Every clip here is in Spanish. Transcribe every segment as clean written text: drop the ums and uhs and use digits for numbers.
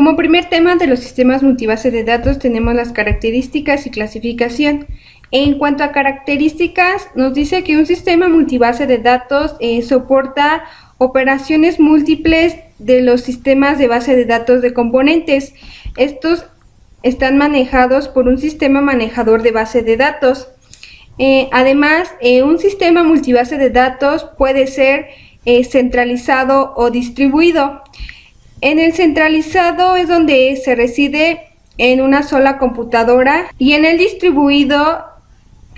Como primer tema de los sistemas multibase de datos tenemos las características y clasificación. En cuanto a características, nos dice que un sistema multibase de datos soporta operaciones múltiples de los sistemas de base de datos de componentes. Estos están manejados por un sistema manejador de base de datos. Además, un sistema multibase de datos puede ser centralizado o distribuido. En el centralizado es donde se reside en una sola computadora, y en el distribuido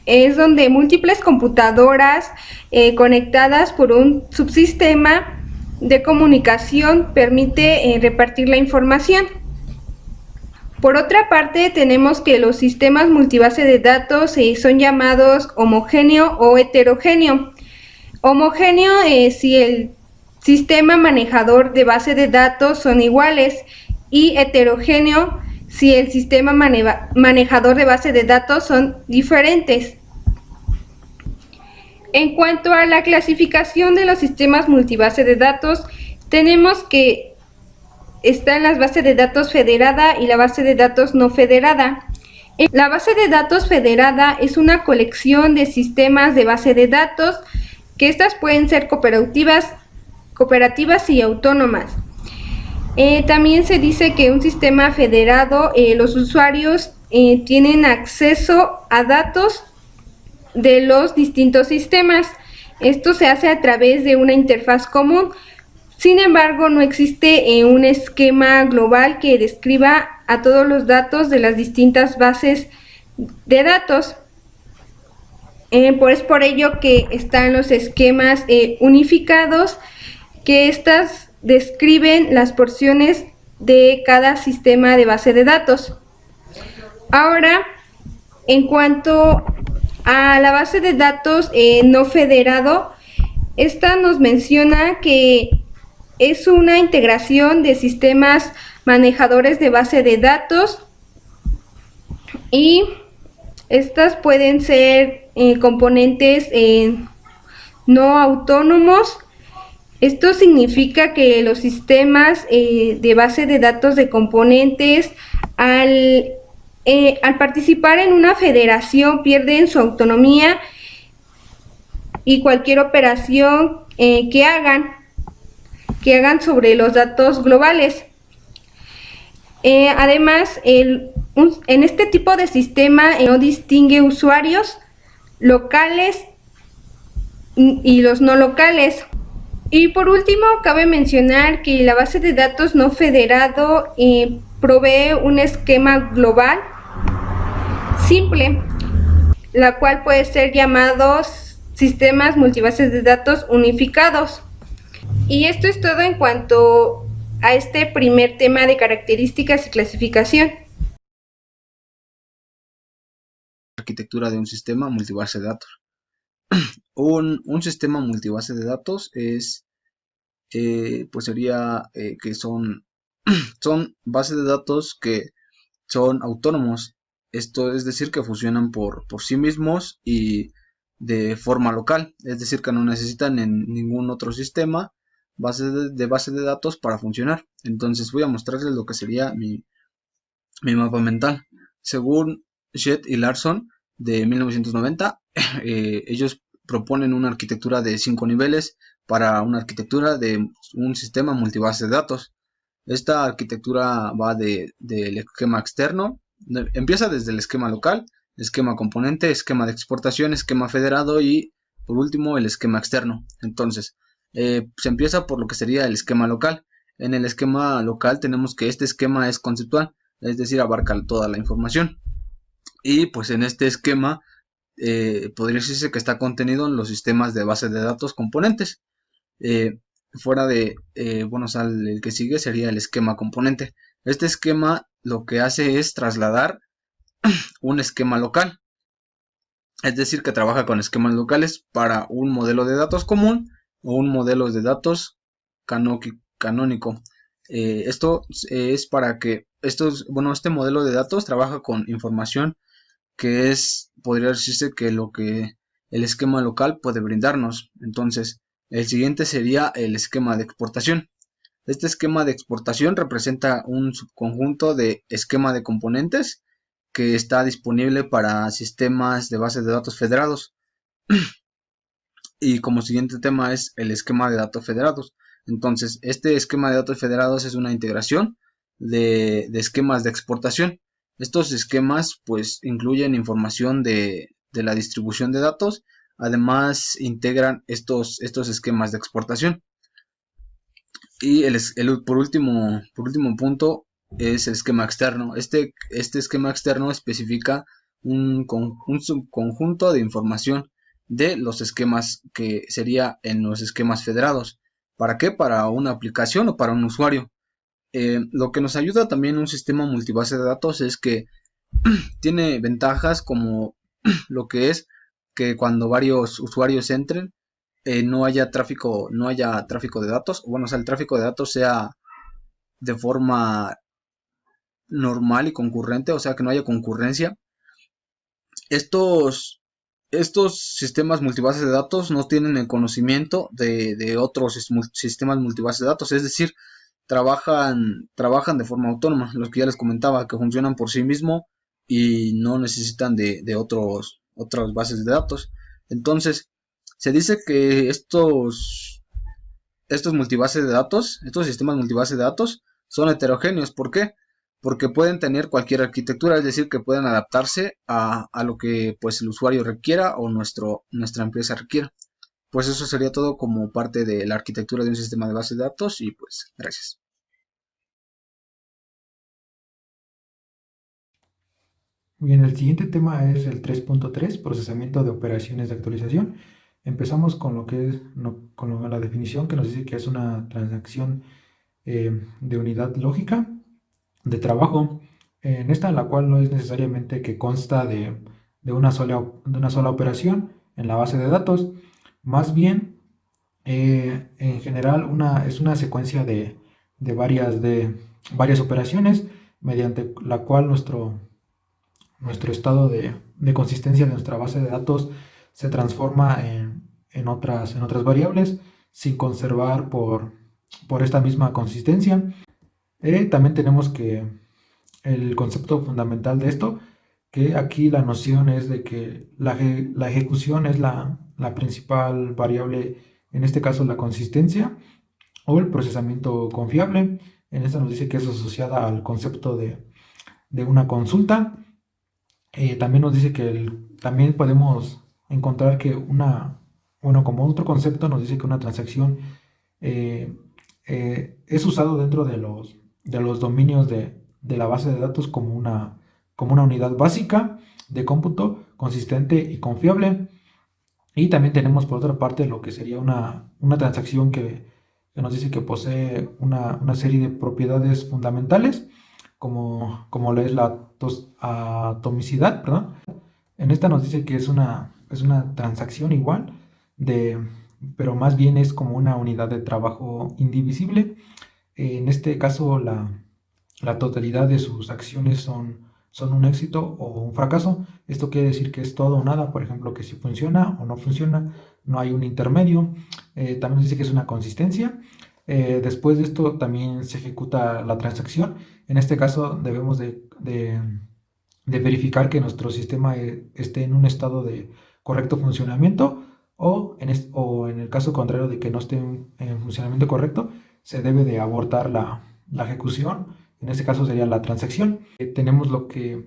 es donde múltiples computadoras conectadas por un subsistema de comunicación permite repartir la información. Por otra parte, tenemos que los sistemas multibase de datos son llamados homogéneo o heterogéneo. Homogéneo si el sistema manejador de base de datos son iguales, y heterogéneo si el sistema manejador de base de datos son diferentes. En cuanto a la clasificación de los sistemas multibase de datos, tenemos que están las bases de datos federada y la base de datos no federada. La base de datos federada es una colección de sistemas de base de datos, que estas pueden ser cooperativas y autónomas. También se dice que un sistema federado, los usuarios tienen acceso a datos de los distintos sistemas. Esto se hace a través de una interfaz común. Sin embargo, no existe un esquema global que describa a todos los datos de las distintas bases de datos. Es por ello que están los esquemas unificados, que estas describen las porciones de cada sistema de base de datos. Ahora, en cuanto a la base de datos no federado, esta nos menciona que es una integración de sistemas manejadores de base de datos, y estas pueden ser componentes no autónomos. Esto significa que los sistemas de base de datos de componentes, al participar en una federación, pierden su autonomía y cualquier operación que hagan sobre los datos globales. Además, en este tipo de sistema no distingue usuarios locales y los no locales. Y por último, cabe mencionar que la base de datos no federado provee un esquema global simple, la cual puede ser llamado sistemas multibases de datos unificados. Y esto es todo en cuanto a este primer tema de características y clasificación. Arquitectura de un sistema multibase de datos. Un sistema multibase de datos es, pues sería que son bases de datos que son autónomos. Esto es decir, que funcionan por sí mismos y de forma local. Es decir, que no necesitan en ningún otro sistema base de datos para funcionar. Entonces voy a mostrarles lo que sería mi mapa mental. Según Shedd y Larson de 1990, ellos proponen una arquitectura de 5 niveles para una arquitectura de un sistema multibase de datos. Esta arquitectura va del esquema externo, empieza desde el esquema local, esquema componente, esquema de exportación, esquema federado y por último el esquema externo. Entonces, se empieza por lo que sería el esquema local. En el esquema local tenemos que este esquema es conceptual, es decir, abarca toda la información. Y pues en este esquema podría decirse que está contenido en los sistemas de base de datos componentes. Fuera de, bueno, o sea, el que sigue sería el esquema componente. Este esquema lo que hace es trasladar un esquema local. Es decir, que trabaja con esquemas locales para un modelo de datos común o un modelo de datos canónico. Esto es para que este modelo de datos trabaja con información que podría decirse que lo que el esquema local puede brindarnos. Entonces, el siguiente sería el esquema de exportación. Este esquema de exportación representa un subconjunto de esquema de componentes que está disponible para sistemas de bases de datos federados. Y como siguiente tema es el esquema de datos federados. Entonces, este esquema de datos federados es una integración de esquemas de exportación. Estos esquemas pues incluyen información de la distribución de datos, además integran estos esquemas de exportación. Y por último punto es el esquema externo. Este esquema externo especifica un subconjunto de información de los esquemas que sería en los esquemas federados. ¿Para qué? Para una aplicación o para un usuario. Lo que nos ayuda también un sistema multibase de datos es que tiene ventajas como lo que es que cuando varios usuarios entren, no haya tráfico de datos, o bueno, o sea, el tráfico de datos sea de forma normal y concurrente, o sea, que no haya concurrencia. Estos, estos sistemas multibases de datos no tienen el conocimiento de otros sistemas multibases de datos, es decir, trabajan de forma autónoma, los que ya les comentaba, que funcionan por sí mismos y no necesitan de otras bases de datos. Entonces, se dice que estos multibases de datos, estos sistemas multibase de datos, son heterogéneos. ¿Por qué? Porque pueden tener cualquier arquitectura, es decir, que pueden adaptarse a lo que pues el usuario requiera o nuestra empresa requiera. Pues eso sería todo como parte de la arquitectura de un sistema de base de datos y pues gracias. Bien, el siguiente tema es el 3.3, procesamiento de operaciones de actualización. Empezamos con lo que es con la definición que nos dice que es una transacción de unidad lógica de trabajo, en esta en la cual no es necesariamente que consta de una sola operación en la base de datos, más bien en general es una secuencia de varias operaciones mediante la cual nuestro estado de consistencia de nuestra base de datos se transforma en otras variables sin conservar por esta misma consistencia. También tenemos que el concepto fundamental de esto, que aquí la noción es de que la ejecución es la principal variable, en este caso la consistencia o el procesamiento confiable. En esta nos dice que es asociada al concepto de una consulta. También nos dice que también podemos encontrar que bueno, como otro concepto nos dice que una transacción eh, es usado dentro de los dominios de la base de datos como una unidad básica de cómputo consistente y confiable. Y también tenemos por otra parte lo que sería una transacción que nos dice que posee una serie de propiedades fundamentales, como lo es la atomicidad, perdón. En esta nos dice que es una transacción igual, pero más bien es como una unidad de trabajo indivisible. En este caso, la totalidad de sus acciones son un éxito o un fracaso. Esto quiere decir que es todo o nada, por ejemplo, que si funciona o no funciona, no hay un intermedio. También dice que es una consistencia. Después de esto también se ejecuta la transacción. En este caso debemos de verificar que nuestro sistema esté en un estado de correcto funcionamiento o en el caso contrario de que no esté en funcionamiento correcto, se debe de abortar la ejecución. En este caso sería la transacción. Tenemos lo que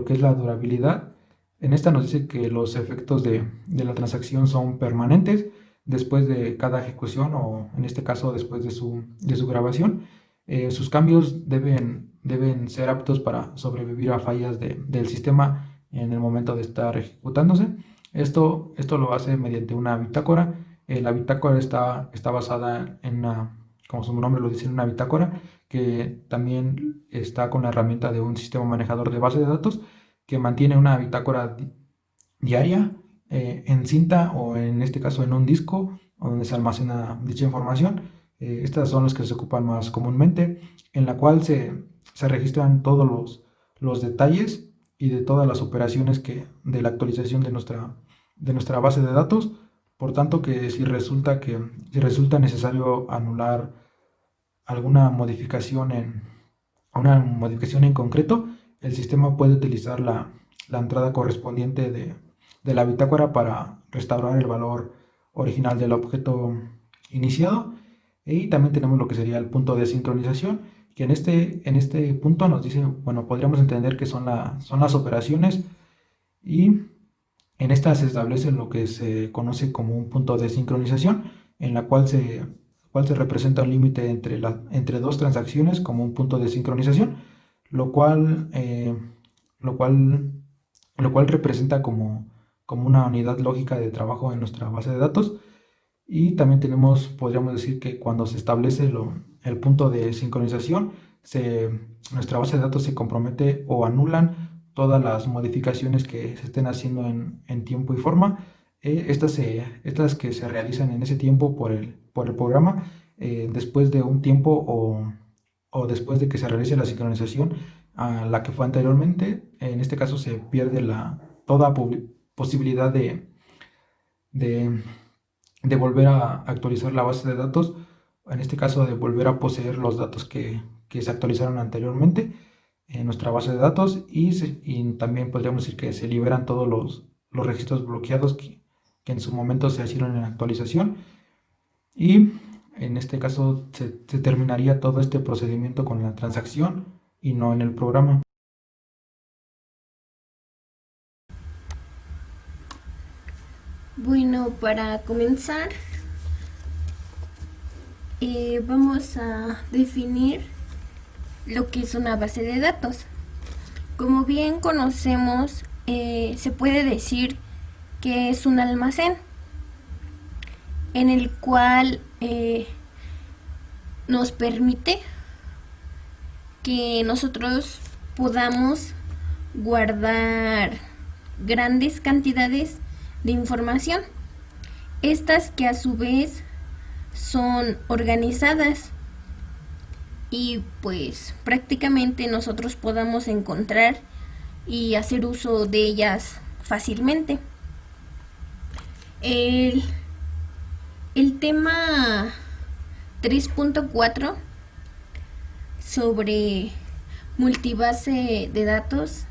es la durabilidad. En esta nos dice que los efectos de la transacción son permanentes después de cada ejecución o en este caso después de su grabación. Sus cambios deben ser aptos para sobrevivir a fallas del sistema en el momento de estar ejecutándose. Esto lo hace mediante una bitácora. La bitácora está basada como su nombre lo dice, en una bitácora que también está con la herramienta de un sistema manejador de base de datos que mantiene una bitácora diaria en cinta o en este caso en un disco donde se almacena dicha información. Estas son las que se ocupan más comúnmente, en la cual se registran todos los detalles y de todas las operaciones de la actualización de nuestra base de datos. Por tanto, que si resulta necesario alguna modificación en concreto, el sistema puede utilizar la entrada correspondiente de la bitácora para restaurar el valor original del objeto iniciado. Y también tenemos lo que sería el punto de sincronización, que en este punto nos dice, bueno, podríamos entender que son las operaciones, y en esta se establece lo que se conoce como un punto de sincronización, en la cual se representa un límite entre dos transacciones como un punto de sincronización, lo cual, lo cual, lo cual representa como una unidad lógica de trabajo en nuestra base de datos. Y también podríamos decir que cuando se establece el punto de sincronización, nuestra base de datos se compromete o anulan todas las modificaciones que se estén haciendo en tiempo y forma. Estas que se realizan en ese tiempo por el programa, después de un tiempo o después de que se realice la sincronización a la que fue anteriormente, en este caso se pierde toda posibilidad de de volver a actualizar la base de datos, en este caso de volver a poseer los datos que se actualizaron anteriormente en nuestra base de datos, y también podríamos decir que se liberan todos los registros bloqueados que en su momento se hicieron en la actualización, y en este caso se terminaría todo este procedimiento con la transacción y no en el programa. Bueno, para comenzar, vamos a definir lo que es una base de datos. Como bien conocemos, se puede decir que es un almacén en el cual nos permite que nosotros podamos guardar grandes cantidades de información. Estas que a su vez son organizadas y pues prácticamente nosotros podamos encontrar y hacer uso de ellas fácilmente. El tema 3.4 sobre multibase de datos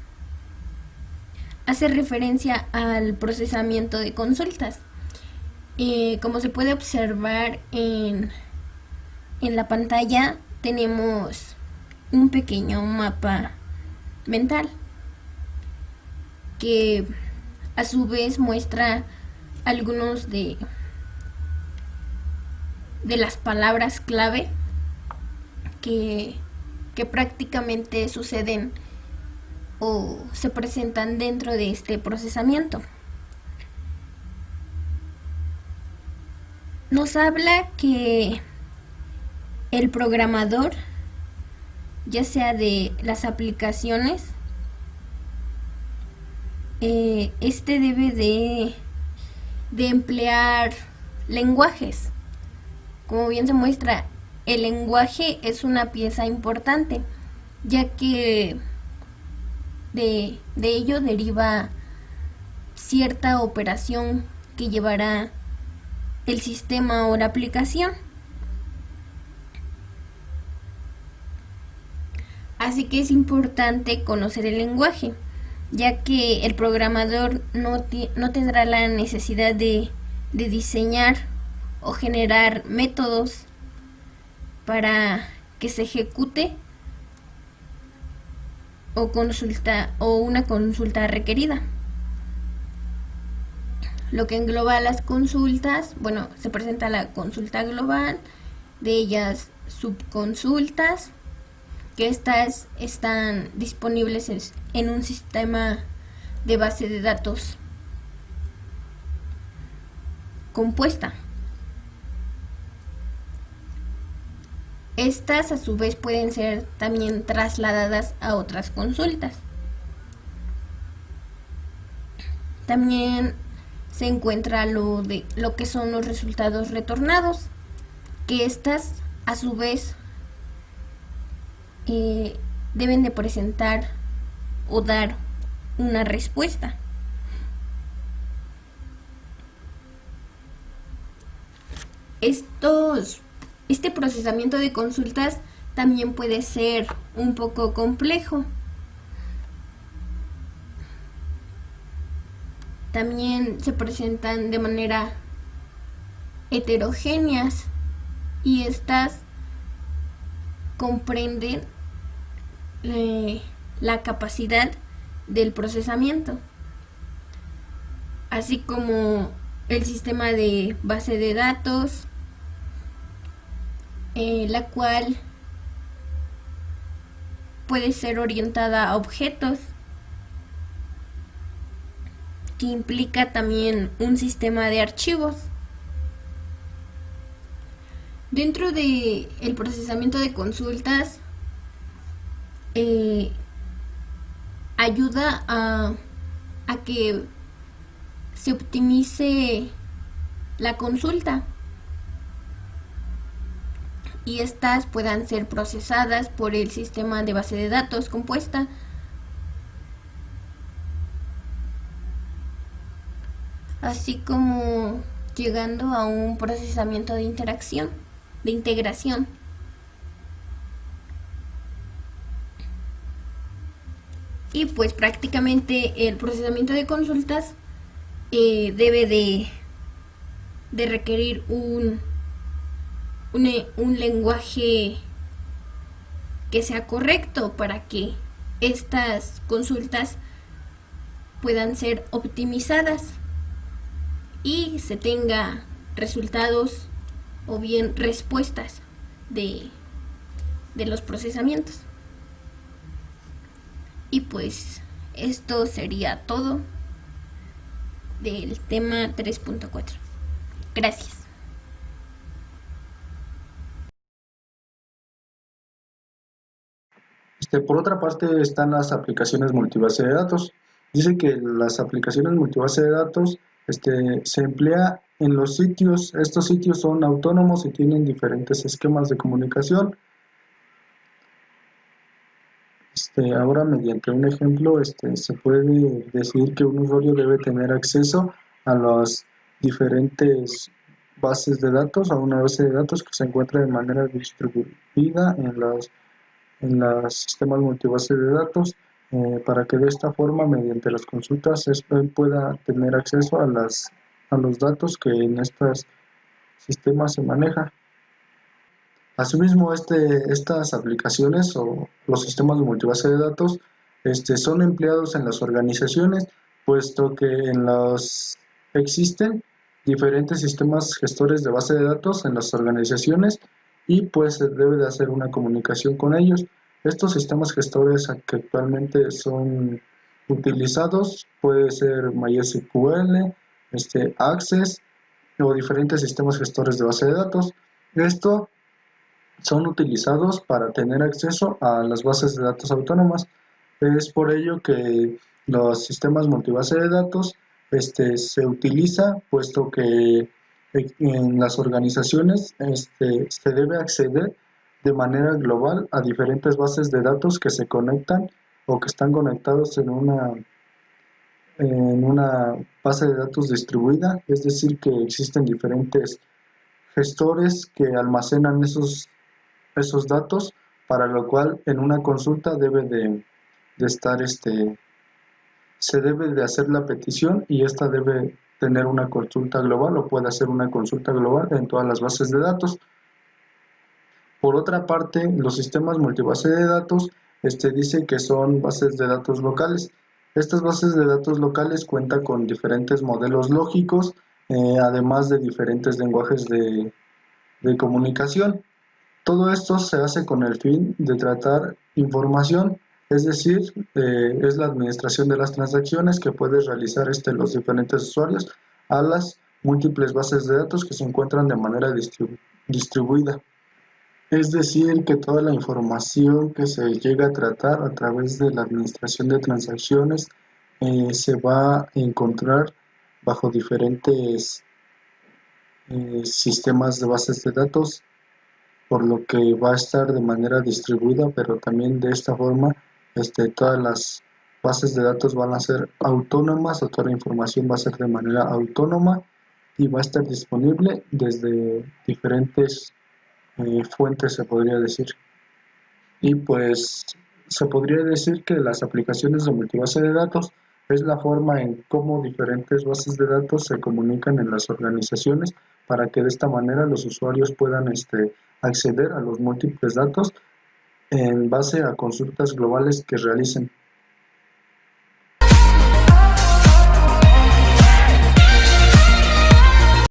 hace referencia al procesamiento de consultas. Como se puede observar en la pantalla, tenemos un pequeño mapa mental que a su vez muestra algunos de las palabras clave que prácticamente suceden o se presentan dentro de este procesamiento. Nos habla que el programador, ya sea de las aplicaciones, este debe de emplear lenguajes. Como bien se muestra, el lenguaje es una pieza importante, ya que de ello deriva cierta operación que llevará el sistema o la aplicación. Así que es importante conocer el lenguaje, ya que el programador no tendrá la necesidad de diseñar o generar métodos para que se ejecute o una consulta requerida. Lo que engloba las consultas, bueno, se presenta la consulta global, de ellas subconsultas, que estas están disponibles en un sistema de base de datos compuesta. Estas a su vez pueden ser también trasladadas a otras consultas. También se encuentra lo que son los resultados retornados, que estas a su vez deben de presentar o dar una respuesta. Estos este procesamiento de consultas también puede ser un poco complejo. También se presentan de manera heterogéneas y estas comprenden la capacidad del procesamiento, así como el sistema de base de datos, la cual puede ser orientada a objetos, que implica también un sistema de archivos. Dentro del procesamiento de consultas, ayuda a que se optimice la consulta y estas puedan ser procesadas por el sistema de base de datos compuesta, así como llegando a un procesamiento de integración. Y pues prácticamente el procesamiento de consultas debe de requerir un lenguaje que sea correcto para que estas consultas puedan ser optimizadas y se tenga resultados o bien respuestas de los procesamientos. Y pues esto sería todo del tema 3.4. Gracias. Por otra parte están las aplicaciones multibase de datos. Dice que las aplicaciones multibase de datos se emplea en los sitios. Estos sitios son autónomos y tienen diferentes esquemas de comunicación. Ahora, mediante un ejemplo, se puede decir que un usuario debe tener acceso a las diferentes bases de datos, a una base de datos que se encuentra de manera distribuida en los sistemas multibase de datos, para que de esta forma, mediante las consultas, él pueda tener acceso a los datos que en estos sistemas se maneja. Asimismo, estas aplicaciones o los sistemas de multibase de datos son empleados en las organizaciones, puesto que existen diferentes sistemas gestores de base de datos en las organizaciones y pues se debe de hacer una comunicación con ellos. Estos sistemas gestores que actualmente son utilizados puede ser MySQL, Access o diferentes sistemas gestores de base de datos. Esto son utilizados para tener acceso a las bases de datos autónomas. Es por ello que los sistemas multibase de datos se utiliza, puesto que en las organizaciones se debe acceder de manera global a diferentes bases de datos que se conectan o que están conectados en una base de datos distribuida, es decir, que existen diferentes gestores que almacenan esos datos, para lo cual en una consulta debe de estar se debe de hacer la petición y esta debe tener una consulta global o puede hacer una consulta global en todas las bases de datos. Por otra parte, los sistemas multibase de datos dice que son bases de datos locales. Estas bases de datos locales cuentan con diferentes modelos lógicos, además de diferentes lenguajes de comunicación. Todo esto se hace con el fin de tratar información, es decir, es la administración de las transacciones que puede realizar los diferentes usuarios a las múltiples bases de datos que se encuentran de manera distribuida. Es decir, que toda la información que se llega a tratar a través de la administración de transacciones se va a encontrar bajo diferentes sistemas de bases de datos, por lo que va a estar de manera distribuida, pero también de esta forma todas las bases de datos van a ser autónomas, o toda la información va a ser de manera autónoma y va a estar disponible desde diferentes fuentes, se podría decir. Y pues se podría decir que las aplicaciones de multibase de datos es la forma en cómo diferentes bases de datos se comunican en las organizaciones para que de esta manera los usuarios puedan acceder a los múltiples datos en base a consultas globales que realicen.